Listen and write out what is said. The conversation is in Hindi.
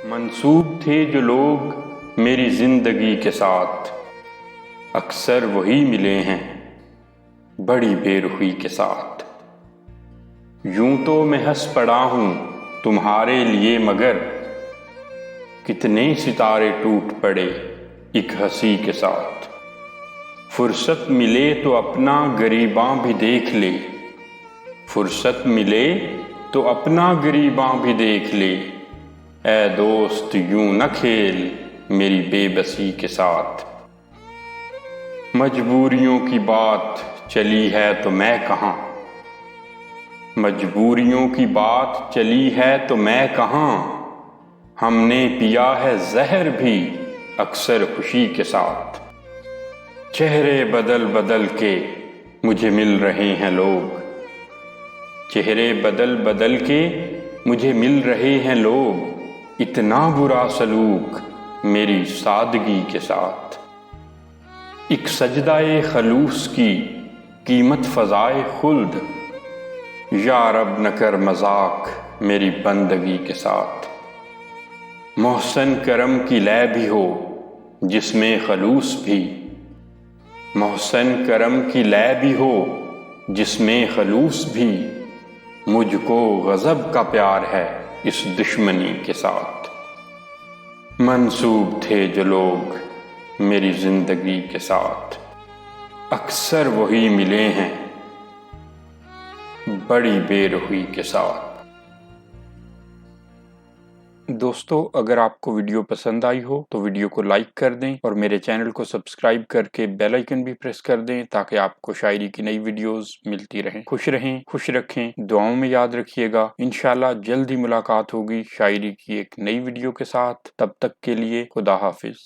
मंसूब थे जो लोग मेरी जिंदगी के साथ, अक्सर वही मिले हैं बड़ी बेरुखी के साथ। यूं तो मैं हंस पड़ा हूं तुम्हारे लिए, मगर कितने सितारे टूट पड़े एक हंसी के साथ। फुर्सत मिले तो अपना गरीबां भी देख ले, फुर्सत मिले तो अपना गरीबां भी देख ले। ऐ दोस्त यूं न खेल मेरी बेबसी के साथ। मजबूरियों की बात चली है तो मैं कहाँ, मजबूरियों की बात चली है तो मैं कहाँ। हमने पिया है जहर भी अक्सर खुशी के साथ। चेहरे बदल बदल के मुझे मिल रहे हैं लोग, चेहरे बदल बदल के मुझे मिल रहे हैं लोग। इतना बुरा सलूक मेरी सादगी के साथ। एक सजदाए खलूस की कीमत फजाए खुल्द, या रब न कर मजाक मेरी बंदगी के साथ। मोहसन करम की लै भी हो जिसमें खलूस भी, मोहसन करम की लै भी हो जिसमें खलूस भी। मुझको गजब का प्यार है इस दुश्मनी के साथ। मंसूब थे जो लोग मेरी जिंदगी के साथ, अक्सर वही मिले हैं बड़ी बेरुखी के साथ। दोस्तों, अगर आपको वीडियो पसंद आई हो तो वीडियो को लाइक कर दें और मेरे चैनल को सब्सक्राइब करके बेल आइकन भी प्रेस कर दें, ताकि आपको शायरी की नई वीडियोस मिलती रहें। खुश रहें, खुश रखें, दुआओं में याद रखिएगा। इंशाल्लाह जल्द ही मुलाकात होगी शायरी की एक नई वीडियो के साथ। तब तक के लिए खुदा हाफिज।